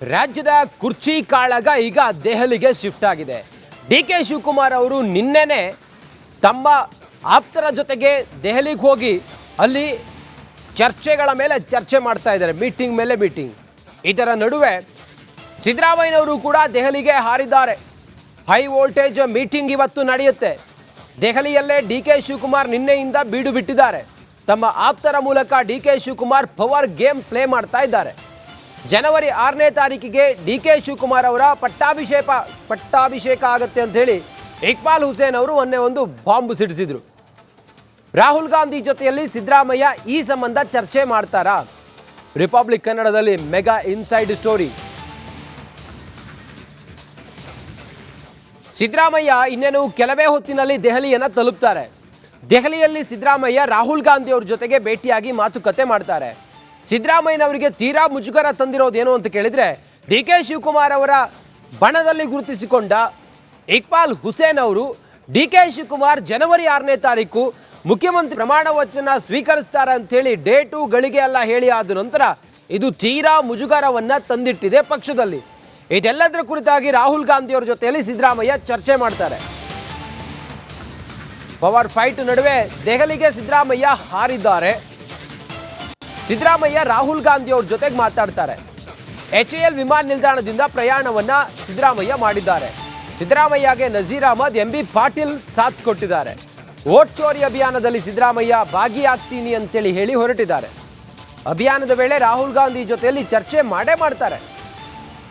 ರಾಜ್ಯದ ಕುರ್ಚಿ ಕಾಳಗ ಈಗ ದೆಹಲಿಗೆ ಶಿಫ್ಟ್ ಆಗಿದೆ. ಡಿ.ಕೆ. ಶಿವಕುಮಾರ್ ಅವರು ನಿನ್ನೆನೆ ತಮ್ಮ ಆಪ್ತರ ಜೊತೆಗೆ ದೆಹಲಿಗೆ ಹೋಗಿ ಅಲ್ಲಿ ಚರ್ಚೆಗಳ ಮೇಲೆ ಚರ್ಚೆ ಮಾಡ್ತಾ ಇದ್ದಾರೆ, ಮೀಟಿಂಗ್ ಮೇಲೆ ಮೀಟಿಂಗ್. ಇದರ ನಡುವೆ ಸಿದ್ದರಾಮಯ್ಯನವರು ಕೂಡ ದೆಹಲಿಗೆ ಹಾರಿದ್ದಾರೆ. ಹೈ ವೋಲ್ಟೇಜ್ ಮೀಟಿಂಗ್ ಇವತ್ತು ನಡೆಯುತ್ತೆ. ದೆಹಲಿಯಲ್ಲೇ ಡಿ.ಕೆ. ಶಿವಕುಮಾರ್ ನಿನ್ನೆಯಿಂದ ಬೀಡು ಬಿಟ್ಟಿದ್ದಾರೆ. ತಮ್ಮ ಆಪ್ತರ ಮೂಲಕ D K. Shivakumar power game play ಮಾಡ್ತಾ ಇದ್ದಾರೆ. ಜನವರಿ 6ನೇ ತಾರೀಕಿಗೆ ಡಿ.ಕೆ. ಶಿವಕುಮಾರ್ ಅವರ ಪಟ್ಟಾಭಿಷೇಕ ಆಗುತ್ತೆ ಅಂತ ಹೇಳಿ ಇಕ್ಬಾಲ್ ಹುಸೇನ್ ಅವರು ಮೊನ್ನೆ ಒಂದು ಬಾಂಬ್ ಸಿಡಿಸಿದ್ರು. ರಾಹುಲ್ ಗಾಂಧಿ ಜೊತೆಯಲ್ಲಿ ಸಿದ್ದರಾಮಯ್ಯ ಈ ಸಂಬಂಧ ಚರ್ಚೆ ಮಾಡ್ತಾರಾ? ರಿಪಬ್ಲಿಕ್ ಕನ್ನಡದಲ್ಲಿ ಮೆಗಾ ಇನ್ಸೈಡ್ ಸ್ಟೋರಿ. ಸಿದ್ದರಾಮಯ್ಯ ಇನ್ನೇನು ಕೆಲವೇ ಹೊತ್ತಿನಲ್ಲಿ ದೆಹಲಿಯನ್ನು ತಲುಪ್ತಾರೆ. ದೆಹಲಿಯಲ್ಲಿ ಸಿದ್ದರಾಮಯ್ಯ ರಾಹುಲ್ ಗಾಂಧಿ ಅವ್ರ ಜೊತೆಗೆ ಭೇಟಿಯಾಗಿ ಮಾತುಕತೆ ಮಾಡ್ತಾರೆ. ಸಿದ್ದರಾಮಯ್ಯನವರಿಗೆ ತೀರಾ ಮುಜುಗರ ತಂದಿರೋದೇನು ಅಂತ ಕೇಳಿದ್ರೆ, ಡಿ.ಕೆ. ಶಿವಕುಮಾರ್ ಅವರ ಬಣದಲ್ಲಿ ಗುರುತಿಸಿಕೊಂಡ ಇಕ್ಬಾಲ್ ಹುಸೇನ್ ಅವರು ಡಿ.ಕೆ. ಶಿವಕುಮಾರ್ ಜನವರಿ 6ನೇ ತಾರೀಕು ಮುಖ್ಯಮಂತ್ರಿ ಪ್ರಮಾಣ ವಚನ ಸ್ವೀಕರಿಸ್ತಾರೆ ಅಂತೇಳಿ ಡೇಟು ಗಳಿಗೆ ಎಲ್ಲ ಹೇಳಿ ಆದ ನಂತರ ಇದು ತೀರಾ ಮುಜುಗರವನ್ನ ತಂದಿಟ್ಟಿದೆ ಪಕ್ಷದಲ್ಲಿ. ಇದೆಲ್ಲದರ ಕುರಿತಾಗಿ ರಾಹುಲ್ ಗಾಂಧಿ ಅವರ ಜೊತೆಯಲ್ಲಿ ಸಿದ್ದರಾಮಯ್ಯ ಚರ್ಚೆ ಮಾಡ್ತಾರೆ. ಪವರ್ ಫೈಟ್ ನಡುವೆ ದೆಹಲಿಗೆ ಸಿದ್ದರಾಮಯ್ಯ ಹಾರಿದ್ದಾರೆ. ಸಿದ್ದರಾಮಯ್ಯ ರಾಹುಲ್ ಗಾಂಧಿ ಅವ್ರ ಜೊತೆಗೆ ಮಾತಾಡ್ತಾರೆ. HAL ವಿಮಾನ ನಿಲ್ದಾಣದಿಂದ ಪ್ರಯಾಣವನ್ನ ಸಿದ್ದರಾಮಯ್ಯ ಮಾಡಿದ್ದಾರೆ. ಸಿದ್ದರಾಮಯ್ಯಗೆ ನಜೀರ್ ಅಹಮದ್, MB ಪಾಟೀಲ್ ಸಾಥ್ ಕೊಟ್ಟಿದ್ದಾರೆ. ವೋಟ್ ಚೋರಿ ಅಭಿಯಾನದಲ್ಲಿ ಸಿದ್ದರಾಮಯ್ಯ ಭಾಗಿಯಾಗ್ತೀನಿ ಅಂತೇಳಿ ಹೇಳಿ ಹೊರಟಿದ್ದಾರೆ. ಅಭಿಯಾನದ ವೇಳೆ ರಾಹುಲ್ ಗಾಂಧಿ ಜೊತೆಯಲ್ಲಿ ಚರ್ಚೆ ಮಾಡೇ ಮಾಡ್ತಾರೆ.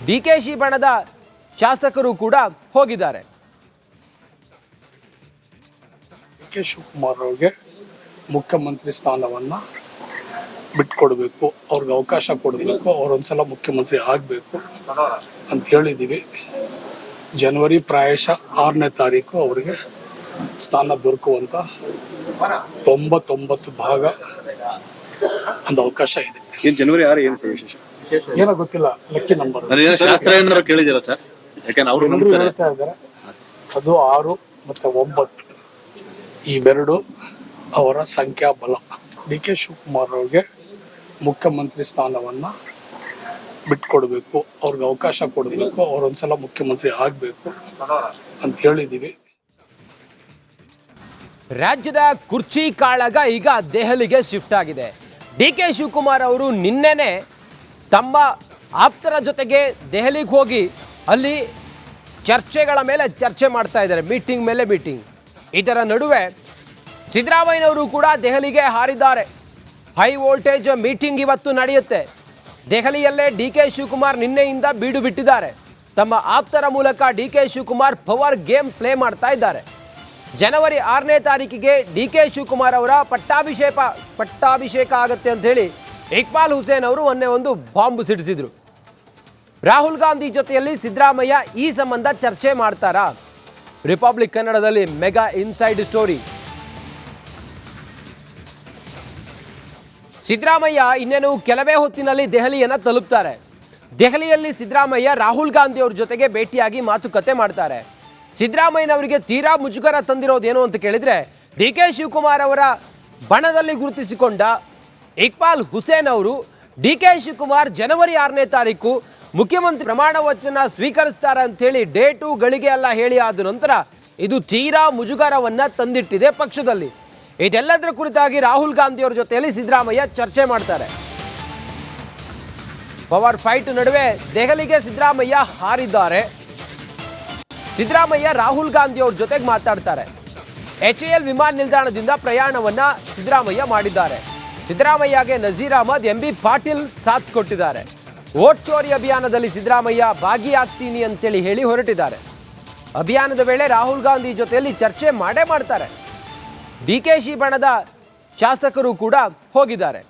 ಡಿ.ಕೆ.ಶಿ ಬಣದ ಶಾಸಕರು ಕೂಡ ಹೋಗಿದ್ದಾರೆ. ಡಿ.ಕೆ. ಶಿವಕುಮಾರ್ ಅವರಿಗೆ ಮುಖ್ಯಮಂತ್ರಿ ಸ್ಥಾನವನ್ನ ಬಿಟ್ಕೊಡ್ಬೇಕು, ಅವ್ರಿಗೆ ಅವಕಾಶ ಕೊಡಬೇಕು, ಅವ್ರೊಂದ್ಸಲ ಮುಖ್ಯಮಂತ್ರಿ ಆಗಬೇಕು ಅಂತ ಹೇಳಿದ್ದೀವಿ. ಜನವರಿ ಪ್ರಾಯಶಃ 6ನೇ ತಾರೀಕು ಅವರಿಗೆ ಸ್ಥಾನ ದೊರಕುವಂತ 99 ಭಾಗ ಒಂದು ಅವಕಾಶ ಇದೆ. ಜನವರಿ 6 ಏನು ವಿಶೇಷ ಏನೋ ಗೊತ್ತಿಲ್ಲ, ಲಕ್ಕಿ ನಂಬರ್ ಶಾಸ್ತ್ರ ಕೇಳಿದಿರ ಸರ್? ಯಾಕಂದ್ರೆ ಅವರು ಹೇಳ್ತಾ ಇದ್ದಾರೆ ಅದು 6 ಮತ್ತೆ 9 ಇವೆರಡು ಅವರ ಸಂಖ್ಯಾ ಬಲ. ಡಿ.ಕೆ. ಶಿವಕುಮಾರ್ ಅವ್ರಿಗೆ ಮುಖ್ಯಮಂತ್ರಿ ಸ್ಥಾನವನ್ನ ಬಿಟ್ಕೊಡ್ಬೇಕು, ಅವ್ರಿಗೆ ಅವಕಾಶ ಕೊಡಬೇಕು, ಅವ್ರೊಂದ್ಸಲ ಮುಖ್ಯಮಂತ್ರಿ ಆಗಬೇಕು ಅಂತ ಹೇಳಿದ್ದೀವಿ. ರಾಜ್ಯದ ಕುರ್ಚಿ ಕಾಳಗ ಈಗ ದೆಹಲಿಗೆ ಶಿಫ್ಟ್ ಆಗಿದೆ. ಡಿ.ಕೆ. ಶಿವಕುಮಾರ್ ಅವರು ನಿನ್ನೆನೆ ತಮ್ಮ ಆಪ್ತರ ಜೊತೆಗೆ ದೆಹಲಿಗೆ ಹೋಗಿ ಅಲ್ಲಿ ಚರ್ಚೆಗಳ ಮೇಲೆ ಚರ್ಚೆ ಮಾಡ್ತಾ ಇದ್ದಾರೆ, ಮೀಟಿಂಗ್ ಮೇಲೆ ಮೀಟಿಂಗ್. ಇದರ ನಡುವೆ ಸಿದ್ದರಾಮಯ್ಯನವರು ಕೂಡ ದೆಹಲಿಗೆ ಹಾರಿದ್ದಾರೆ. ಹೈ ವೋಲ್ಟೇಜ್ ಮೀಟಿಂಗ್ ಇವತ್ತು ನಡೆಯುತ್ತೆ. ದೆಹಲಿಯಲ್ಲೇ ಡಿ.ಕೆ. ಶಿವಕುಮಾರ್ ನಿನ್ನೆಯಿಂದ ಬೀಡು ಬಿಟ್ಟಿದ್ದಾರೆ. ತಮ್ಮ ಆಪ್ತರ ಮೂಲಕ D K. Shivakumar power game play ಮಾಡ್ತಾ ಇದ್ದಾರೆ. ಜನವರಿ 6ನೇ ತಾರೀಕಿಗೆ ಡಿ.ಕೆ. ಶಿವಕುಮಾರ್ ಅವರ ಪಟ್ಟಾಭಿಷೇಕ ಆಗುತ್ತೆ ಅಂತ ಹೇಳಿ ಇಕ್ಬಾಲ್ ಹುಸೇನ್ ಅವರು ಮೊನ್ನೆ ಒಂದು ಬಾಂಬ್ ಸಿಡಿಸಿದ್ರು. ರಾಹುಲ್ ಗಾಂಧಿ ಜೊತೆಯಲ್ಲಿ ಸಿದ್ದರಾಮಯ್ಯ ಈ ಸಂಬಂಧ ಚರ್ಚೆ ಮಾಡ್ತಾರಾ? ರಿಪಬ್ಲಿಕ್ ಕನ್ನಡದಲ್ಲಿ ಮೆಗಾ ಇನ್ಸೈಡ್ ಸ್ಟೋರಿ. ಸಿದ್ದರಾಮಯ್ಯ ಇನ್ನೇನು ಕೆಲವೇ ಹೊತ್ತಿನಲ್ಲಿ ದೆಹಲಿಯನ್ನು ತಲುಪ್ತಾರೆ. ದೆಹಲಿಯಲ್ಲಿ ಸಿದ್ದರಾಮಯ್ಯ ರಾಹುಲ್ ಗಾಂಧಿ ಅವ್ರ ಜೊತೆಗೆ ಭೇಟಿಯಾಗಿ ಮಾತುಕತೆ ಮಾಡ್ತಾರೆ. ಸಿದ್ದರಾಮಯ್ಯನವರಿಗೆ ತೀರಾ ಮುಜುಗರ ತಂದಿರೋದೇನು ಅಂತ ಕೇಳಿದ್ರೆ, ಡಿ.ಕೆ. ಶಿವಕುಮಾರ್ ಅವರ ಬಣದಲ್ಲಿ ಗುರುತಿಸಿಕೊಂಡ ಇಕ್ಬಾಲ್ ಹುಸೇನ್ ಅವರು ಡಿ.ಕೆ. ಶಿವಕುಮಾರ್ ಜನವರಿ 6ನೇ ತಾರೀಕು ಮುಖ್ಯಮಂತ್ರಿ ಪ್ರಮಾಣ ವಚನ ಸ್ವೀಕರಿಸ್ತಾರೆ ಅಂತೇಳಿ ಡೇಟು ಗಳಿಗೆ ಎಲ್ಲ ಹೇಳಿ ಆದ ನಂತರ ಇದು ತೀರಾ ಮುಜುಗರವನ್ನ ತಂದಿಟ್ಟಿದೆ ಪಕ್ಷದಲ್ಲಿ. ಇದೆಲ್ಲದರ ಕುರಿತಾಗಿ ರಾಹುಲ್ ಗಾಂಧಿ ಅವರ ಜೊತೆಯಲ್ಲಿ ಸಿದ್ದರಾಮಯ್ಯ ಚರ್ಚೆ ಮಾಡ್ತಾರೆ. ಪವರ್ ಫೈಟ್ ನಡುವೆ ದೆಹಲಿಗೆ ಸಿದ್ದರಾಮಯ್ಯ ಹಾರಿದ್ದಾರೆ. ಸಿದ್ದರಾಮಯ್ಯ ರಾಹುಲ್ ಗಾಂಧಿ ಅವ್ರ ಜೊತೆಗೆ ಮಾತಾಡ್ತಾರೆ. HAL ವಿಮಾನ ನಿಲ್ದಾಣದಿಂದ ಪ್ರಯಾಣವನ್ನ ಸಿದ್ದರಾಮಯ್ಯ ಮಾಡಿದ್ದಾರೆ. ಸಿದ್ದರಾಮಯ್ಯಗೆ ನಜೀರ್ ಅಹಮದ್, MB ಪಾಟೀಲ್ ಸಾಥ್ ಕೊಟ್ಟಿದ್ದಾರೆ. ವೋಟ್ ಚೋರಿ ಅಭಿಯಾನದಲ್ಲಿ ಸಿದ್ದರಾಮಯ್ಯ ಭಾಗಿಯಾಗ್ತೀನಿ ಅಂತೇಳಿ ಹೇಳಿ ಹೊರಟಿದ್ದಾರೆ. ಅಭಿಯಾನದ ವೇಳೆ ರಾಹುಲ್ ಗಾಂಧಿ ಜೊತೆಯಲ್ಲಿ ಚರ್ಚೆ ಮಾಡೇ ಮಾಡ್ತಾರೆ. ಡಿ.ಕೆ.ಶಿ ಬಣದ ಶಾಸಕರು ಕೂಡ ಹೋಗಿದ್ದಾರೆ.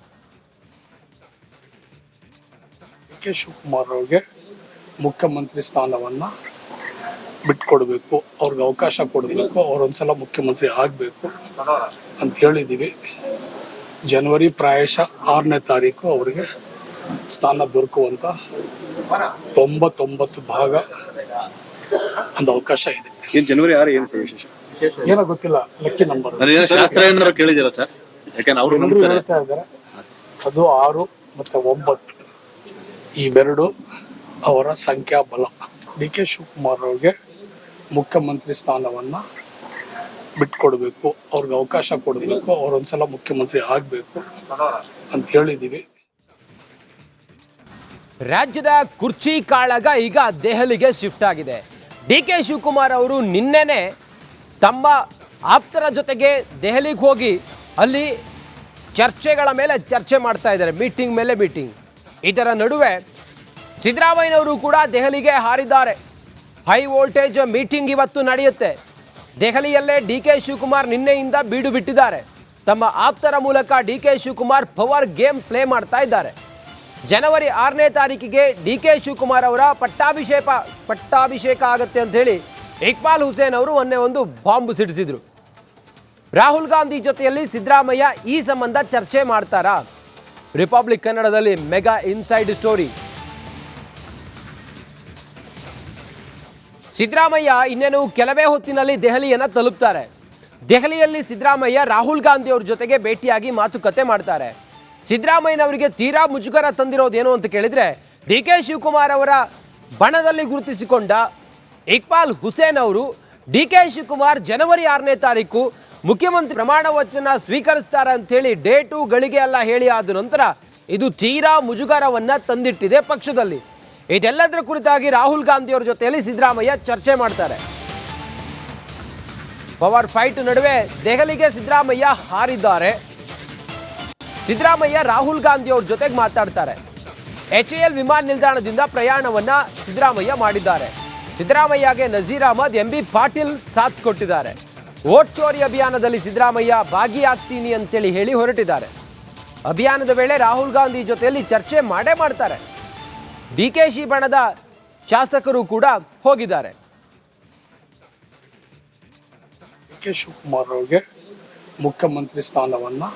ಡಿ.ಕೆ. ಶಿವಕುಮಾರ್ ಅವ್ರಿಗೆ ಮುಖ್ಯಮಂತ್ರಿ ಸ್ಥಾನವನ್ನ ಬಿಟ್ಕೊಡ್ಬೇಕು, ಅವ್ರಿಗೆ ಅವಕಾಶ ಕೊಡಬೇಕು, ಅವ್ರೊಂದ್ಸಲ ಮುಖ್ಯಮಂತ್ರಿ ಆಗಬೇಕು ಅಂತ ಹೇಳಿದ್ದೀವಿ. ಜನವರಿ ಪ್ರಾಯಶಃ 6ನೇ ತಾರೀಕು ಅವರಿಗೆ ಸ್ಥಾನ ದೊರಕುವಂತ 99 ಭಾಗ ಒಂದು ಅವಕಾಶ ಇದೆ. ಜನವರಿ 6 ಏನು ವಿಶೇಷ ಏನೋ ಗೊತ್ತಿಲ್ಲ, ಲಕ್ಕಿ ನಂಬರ್ ಶಾಸ್ತ್ರ ಕೇಳಿದಿರ ಸರ್? ಯಾಕಂದ್ರೆ ಅವರು ಹೇಳ್ತಾ ಇದ್ದಾರೆ ಅದು 6 ಮತ್ತೆ 9 ಇವೆರಡು ಅವರ ಸಂಖ್ಯಾಬಲ. ಡಿ ಕೆ ಶಿವಕುಮಾರ್ ಅವ್ರಿಗೆ ಮುಖ್ಯಮಂತ್ರಿ ಸ್ಥಾನವನ್ನು ಬಿಟ್ಕೊಡ್ಬೇಕು, ಅವ್ರಿಗೆ ಅವಕಾಶ ಕೊಡಬೇಕು, ಅವರೊಂದ್ಸಲ ಮುಖ್ಯಮಂತ್ರಿ ಆಗಬೇಕು ಅಂತ ಹೇಳಿದ್ದೀವಿ. ರಾಜ್ಯದ ಕುರ್ಚಿ ಕಾಳಗ ಈಗ ದೆಹಲಿಗೆ ಶಿಫ್ಟ್ ಆಗಿದೆ. ಡಿ ಕೆ ಶಿವಕುಮಾರ್ ಅವರು ನಿನ್ನೆನೆ ತಮ್ಮ ಆಪ್ತರ ಜೊತೆಗೆ ದೆಹಲಿಗೆ ಹೋಗಿ ಅಲ್ಲಿ ಚರ್ಚೆಗಳ ಮೇಲೆ ಚರ್ಚೆ ಮಾಡ್ತಾ ಇದ್ದಾರೆ, ಮೀಟಿಂಗ್ ಮೇಲೆ ಮೀಟಿಂಗ್. ಇದರ ನಡುವೆ ಸಿದ್ದರಾಮಯ್ಯನವರು ಕೂಡ ದೆಹಲಿಗೆ ಹಾರಿದ್ದಾರೆ. ಹೈ ವೋಲ್ಟೇಜ್ ಮೀಟಿಂಗ್ ಇವತ್ತು ನಡೆಯುತ್ತೆ. ದೆಹಲಿಯಲ್ಲೇ ಡಿ ಕೆ ಶಿವಕುಮಾರ್ ನಿನ್ನೆಯಿಂದ ಬೀಡು ಬಿಟ್ಟಿದ್ದಾರೆ. ತಮ್ಮ ಆಪ್ತರ ಮೂಲಕ D K Shivakumar power game play ಮಾಡ್ತಾ ಇದ್ದಾರೆ. ಜನವರಿ 6ನೇ ತಾರೀಕಿಗೆ ಡಿ ಕೆ ಶಿವಕುಮಾರ್ ಅವರ ಪಟ್ಟಾಭಿಷೇಕ ಆಗುತ್ತೆ ಅಂತ ಹೇಳಿ ಇಕ್ಬಾಲ್ ಹುಸೇನ್ ಅವರು ಮೊನ್ನೆ ಒಂದು ಬಾಂಬ್ ಸಿಡಿಸಿದ್ರು. ರಾಹುಲ್ ಗಾಂಧಿ ಜೊತೆಯಲ್ಲಿ ಸಿದ್ದರಾಮಯ್ಯ ಈ ಸಂಬಂಧ ಚರ್ಚೆ ಮಾಡ್ತಾರಾ? ರಿಪಬ್ಲಿಕ್ ಕನ್ನಡದಲ್ಲಿ ಮೆಗಾ ಇನ್ಸೈಡ್ ಸ್ಟೋರಿ. ಸಿದ್ದರಾಮಯ್ಯ ಇನ್ನೇನು ಕೆಲವೇ ಹೊತ್ತಿನಲ್ಲಿ ದೆಹಲಿಯನ್ನು ತಲುಪ್ತಾರೆ. ದೆಹಲಿಯಲ್ಲಿ ಸಿದ್ದರಾಮಯ್ಯ ರಾಹುಲ್ ಗಾಂಧಿ ಅವ್ರ ಜೊತೆಗೆ ಭೇಟಿಯಾಗಿ ಮಾತುಕತೆ ಮಾಡ್ತಾರೆ. ಸಿದ್ದರಾಮಯ್ಯನವರಿಗೆ ತೀರಾ ಮುಜುಗರ ತಂದಿರೋದೇನು ಅಂತ ಕೇಳಿದ್ರೆ, ಡಿ ಕೆ ಶಿವಕುಮಾರ್ ಅವರ ಬಣದಲ್ಲಿ ಗುರುತಿಸಿಕೊಂಡ ಇಕ್ಬಾಲ್ ಹುಸೇನ್ ಅವರು ಡಿ ಕೆ ಶಿವಕುಮಾರ್ ಜನವರಿ 6ನೇ ತಾರೀಕು ಮುಖ್ಯಮಂತ್ರಿ ಪ್ರಮಾಣ ವಚನ ಸ್ವೀಕರಿಸ್ತಾರೆ ಅಂತೇಳಿ ಡೇಟು ಗಳಿಗೆ ಎಲ್ಲ ಹೇಳಿ ಆದ ನಂತರ ಇದು ತೀರಾ ಮುಜುಗರವನ್ನ ತಂದಿಟ್ಟಿದೆ ಪಕ್ಷದಲ್ಲಿ. ಇದೆಲ್ಲದರ ಕುರಿತಾಗಿ ರಾಹುಲ್ ಗಾಂಧಿ ಅವರ ಜೊತೆಯಲ್ಲಿ ಸಿದ್ದರಾಮಯ್ಯ ಚರ್ಚೆ ಮಾಡ್ತಾರೆ. ಪವರ್ ಫೈಟ್ ನಡುವೆ ದೆಹಲಿಗೆ ಸಿದ್ದರಾಮಯ್ಯ ಹಾರಿದ್ದಾರೆ. ಸಿದ್ದರಾಮಯ್ಯ ರಾಹುಲ್ ಗಾಂಧಿ ಅವ್ರ ಜೊತೆಗೆ ಮಾತಾಡ್ತಾರೆ. HAL ವಿಮಾನ ನಿಲ್ದಾಣದಿಂದ ಪ್ರಯಾಣವನ್ನ ಸಿದ್ದರಾಮಯ್ಯ ಮಾಡಿದ್ದಾರೆ. ಸಿದ್ದರಾಮಯ್ಯಗೆ ನಜೀರ್ ಅಹಮದ್, MB ಪಾಟೀಲ್ ಸಾಥ್ ಕೊಟ್ಟಿದ್ದಾರೆ. ವೋಟ್ ಚೋರಿ ಅಭಿಯಾನದಲ್ಲಿ ಸಿದ್ದರಾಮಯ್ಯ ಭಾಗಿಯಾಗ್ತೀನಿ ಅಂತೇಳಿ ಹೇಳಿ ಹೊರಟಿದ್ದಾರೆ. ಅಭಿಯಾನದ ವೇಳೆ ರಾಹುಲ್ ಗಾಂಧಿ ಜೊತೆಯಲ್ಲಿ ಚರ್ಚೆ ಮಾಡೇ ಮಾಡ್ತಾರೆ. DKC ಬಣದ ಶಾಸಕರು ಕೂಡ ಹೋಗಿದ್ದಾರೆ. ಡಿ ಕೆ ಶಿವಕುಮಾರ್ ಅವ್ರಿಗೆ ಮುಖ್ಯಮಂತ್ರಿ ಸ್ಥಾನವನ್ನು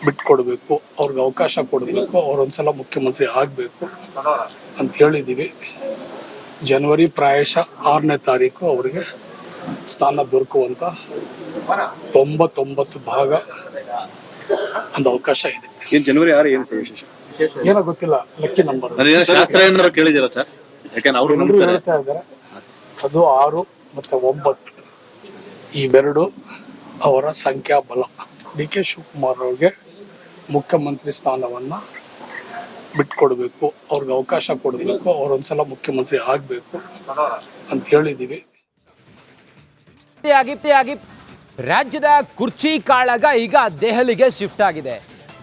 ಬಿಟ್ಕೊಡ್ಬೇಕು, ಅವ್ರಿಗೆ ಅವಕಾಶ ಕೊಡಬೇಕು, ಅವರೊಂದ್ಸಲ ಮುಖ್ಯಮಂತ್ರಿ ಆಗಬೇಕು ಅಂತ ಹೇಳಿದ್ದೀವಿ. ಜನವರಿ ಪ್ರಾಯಶಃ 6ನೇ ತಾರೀಕು ಅವರಿಗೆ ಸ್ಥಾನ ದೊರಕುವಂತ 99 ಭಾಗ ಒಂದು ಅವಕಾಶ ಇದೆ. ಏನ್ ಜನವರಿ 6 ಏನು ವಿಶೇಷ? ಏನೋ ಗೊತ್ತಿಲ್ಲ, ಲಕ್ಕಿ ನಂಬರ್ ಶಾಸ್ತ್ರ ಏನಾರು ಕೇಳಿದಿರಾ ಸರ್? ಯಾಕಂದ್ರೆ ಅವರು ಹೇಳ್ತಾ ಇದ್ದಾರೆ ಅದು 6 ಮತ್ತೆ 9 ಇವೆರಡು ಅವರ ಸಂಖ್ಯಾಬಲ. ಡಿ ಕೆ ಶಿವಕುಮಾರ್ ಅವ್ರಿಗೆ ಮುಖ್ಯಮಂತ್ರಿ ಸ್ಥಾನವನ್ನು ಬಿಟ್ಕೊಡ್ಬೇಕು, ಅವ್ರಿಗೆ ಅವಕಾಶ ಕೊಡಬೇಕು, ಅವರೊಂದ್ಸಲ ಮುಖ್ಯಮಂತ್ರಿ ಆಗಬೇಕು ಅಂತ ಹೇಳಿದ್ದೀವಿ. ರಾಜ್ಯದ ಕುರ್ಚಿ ಕಾಳಗ ಈಗ ದೆಹಲಿಗೆ ಶಿಫ್ಟ್ ಆಗಿದೆ.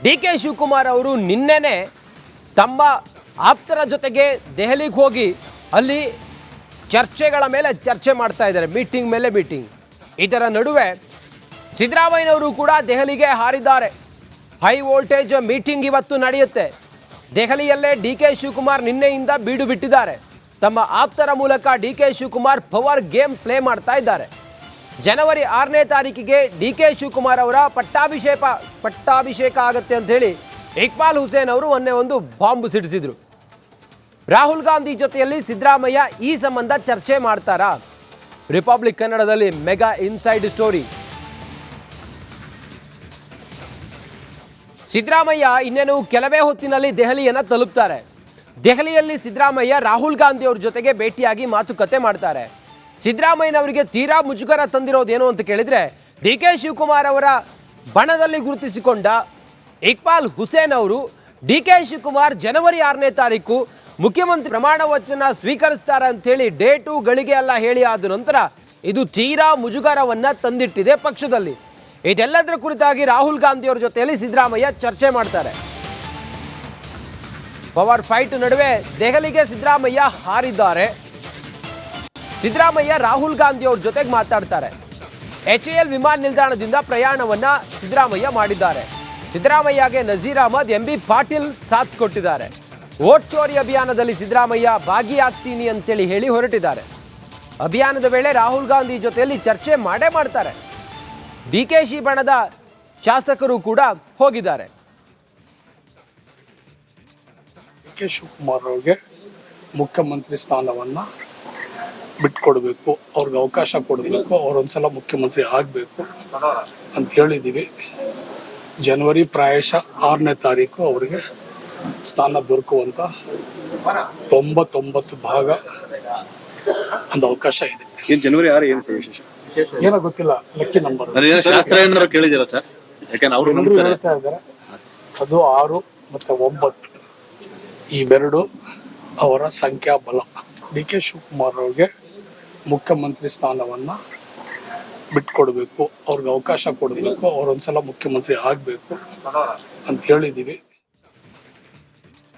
ಡಿ ಕೆ ಶಿವಕುಮಾರ್ ಅವರು ನಿನ್ನೆನೆ ತಮ್ಮ ಆಪ್ತರ ಜೊತೆಗೆ ದೆಹಲಿಗೆ ಹೋಗಿ ಅಲ್ಲಿ ಚರ್ಚೆಗಳ ಮೇಲೆ ಚರ್ಚೆ ಮಾಡ್ತಾ ಇದ್ದಾರೆ, ಮೀಟಿಂಗ್ ಮೇಲೆ ಮೀಟಿಂಗ್. ಇದರ ನಡುವೆ ಸಿದ್ದರಾಮಯ್ಯನವರು ಕೂಡ ದೆಹಲಿಗೆ ಹಾರಿದ್ದಾರೆ. ಹೈ ವೋಲ್ಟೇಜ್ ಮೀಟಿಂಗ್ ಇವತ್ತು ನಡೆಯುತ್ತೆ. ದೆಹಲಿಯಲ್ಲೇ ಡಿ ಕೆ ಶಿವಕುಮಾರ್ ನಿನ್ನೆಯಿಂದ ಬೀಡು ಬಿಟ್ಟಿದ್ದಾರೆ. ತಮ್ಮ ಆಪ್ತರ ಮೂಲಕ D K Shivakumar power game play ಮಾಡ್ತಾ ಇದ್ದಾರೆ. ಜನವರಿ 6ನೇ ತಾರೀಕಿಗೆ ಡಿ ಕೆ ಶಿವಕುಮಾರ್ ಅವರ ಪಟ್ಟಾಭಿಷೇಕ ಆಗುತ್ತೆ ಅಂತ ಹೇಳಿ ಇಕ್ಬಾಲ್ ಹುಸೇನ್ ಅವರು ಮೊನ್ನೆ ಒಂದು ಬಾಂಬ್ ಸಿಡಿಸಿದ್ರು. ರಾಹುಲ್ ಗಾಂಧಿ ಜೊತೆಯಲ್ಲಿ ಸಿದ್ದರಾಮಯ್ಯ ಈ ಸಂಬಂಧ ಚರ್ಚೆ ಮಾಡ್ತಾರಾ? ರಿಪಬ್ಲಿಕ್ ಕನ್ನಡದಲ್ಲಿ ಮೆಗಾ ಇನ್ಸೈಡ್ ಸ್ಟೋರಿ. ಸಿದ್ದರಾಮಯ್ಯ ಇನ್ನೇನು ಕೆಲವೇ ಹೊತ್ತಿನಲ್ಲಿ ದೆಹಲಿಯನ್ನು ತಲುಪ್ತಾರೆ. ದೆಹಲಿಯಲ್ಲಿ ಸಿದ್ದರಾಮಯ್ಯ ರಾಹುಲ್ ಗಾಂಧಿ ಅವ್ರ ಜೊತೆಗೆ ಭೇಟಿಯಾಗಿ ಮಾತುಕತೆ ಮಾಡ್ತಾರೆ. ಸಿದ್ದರಾಮಯ್ಯನವರಿಗೆ ತೀರಾ ಮುಜುಗರ ತಂದಿರೋದೇನು ಅಂತ ಕೇಳಿದ್ರೆ, ಡಿ ಕೆ ಶಿವಕುಮಾರ್ ಅವರ ಬಣದಲ್ಲಿ ಗುರುತಿಸಿಕೊಂಡ ಇಕ್ಬಾಲ್ ಹುಸೇನ್ ಅವರು ಡಿ ಕೆ ಶಿವಕುಮಾರ್ ಜನವರಿ 6ನೇ ತಾರೀಕು ಮುಖ್ಯಮಂತ್ರಿ ಪ್ರಮಾಣ ವಚನ ಸ್ವೀಕರಿಸ್ತಾರೆ ಅಂತೇಳಿ ಡೇಟು ಗಳಿಗೆ ಎಲ್ಲ ಹೇಳಿ ಆದ ನಂತರ ಇದು ತೀರಾ ಮುಜುಗರವನ್ನ ತಂದಿಟ್ಟಿದೆ ಪಕ್ಷದಲ್ಲಿ. ಇದೆಲ್ಲದರ ಕುರಿತಾಗಿ ರಾಹುಲ್ ಗಾಂಧಿ ಅವರ ಜೊತೆಯಲ್ಲಿ ಸಿದ್ದರಾಮಯ್ಯ ಚರ್ಚೆ ಮಾಡ್ತಾರೆ. ಪವರ್ ಫೈಟ್ ನಡುವೆ ದೆಹಲಿಗೆ ಸಿದ್ದರಾಮಯ್ಯ ಹಾರಿದ್ದಾರೆ. ಸಿದ್ದರಾಮಯ್ಯ ರಾಹುಲ್ ಗಾಂಧಿ ಅವ್ರ ಜೊತೆಗೆ ಮಾತಾಡ್ತಾರೆ. HAL ವಿಮಾನ ನಿಲ್ದಾಣದಿಂದ ಪ್ರಯಾಣವನ್ನ ಸಿದ್ದರಾಮಯ್ಯ ಮಾಡಿದ್ದಾರೆ. ಸಿದ್ದರಾಮಯ್ಯಗೆ ನಜೀರ್ ಅಹಮದ್, MB ಪಾಟೀಲ್ ಸಾಥ್ ಕೊಟ್ಟಿದ್ದಾರೆ. ವೋಟ್ ಚೋರಿ ಅಭಿಯಾನದಲ್ಲಿ ಸಿದ್ದರಾಮಯ್ಯ ಭಾಗಿಯಾಗ್ತೀನಿ ಅಂತೇಳಿ ಹೇಳಿ ಹೊರಟಿದ್ದಾರೆ. ಅಭಿಯಾನದ ವೇಳೆ ರಾಹುಲ್ ಗಾಂಧಿ ಜೊತೆಯಲ್ಲಿ ಚರ್ಚೆ ಮಾಡೇ ಮಾಡ್ತಾರೆ. DKC ಬಣದ ಶಾಸಕರು ಕೂಡ ಹೋಗಿದ್ದಾರೆ. ಡಿ ಕೆ ಶಿವಕುಮಾರ್ ಅವ್ರಿಗೆ ಮುಖ್ಯಮಂತ್ರಿ ಸ್ಥಾನವನ್ನು ಬಿಟ್ಕೊಡ್ಬೇಕು, ಅವ್ರಿಗೆ ಅವಕಾಶ ಕೊಡಬೇಕು, ಅವರೊಂದ್ಸಲ ಮುಖ್ಯಮಂತ್ರಿ ಆಗಬೇಕು ಅಂತ ಹೇಳಿದ್ದೀವಿ. ಜನವರಿ ಪ್ರಾಯಶಃ 6ನೇ ತಾರೀಕು ಅವರಿಗೆ ಸ್ಥಾನ ದೊರಕುವಂತ 99 ಭಾಗ ಒಂದು ಅವಕಾಶ ಇದೆ. ಏನ್ ಜನವರಿ 6 ಏನ್ ಸರ್ ವಿಶೇಷ? ಏನೋ ಗೊತ್ತಿಲ್ಲ, ಲಕ್ಕಿ ನಂಬರ್ ಶಾಸ್ತ್ರ ಏನಾರು ಕೇಳಿದಿರಾ ಸರ್? ಯಾಕಂದ್ರೆ ಅವರು ಎಲ್ಲರೂ ಹೇಳ್ತಾ ಇದ್ದಾರೆ ಅದು 6 ಮತ್ತೆ 9 ಇವೆರಡು ಅವರ ಸಂಖ್ಯಾಬಲ. ಡಿ ಕೆ ಶಿವಕುಮಾರ್ ಅವ್ರಿಗೆ ಮುಖ್ಯಮಂತ್ರಿ ಸ್ಥಾನವನ್ನ ಬಿಟ್ಕೊಡ್ಬೇಕು, ಅವ್ರಿಗೆ ಅವಕಾಶ ಕೊಡಬೇಕು, ಅವ್ರೊಂದ್ಸಲ ಮುಖ್ಯಮಂತ್ರಿ ಆಗ್ಬೇಕು ಅಂತ ಹೇಳಿದೀವಿ.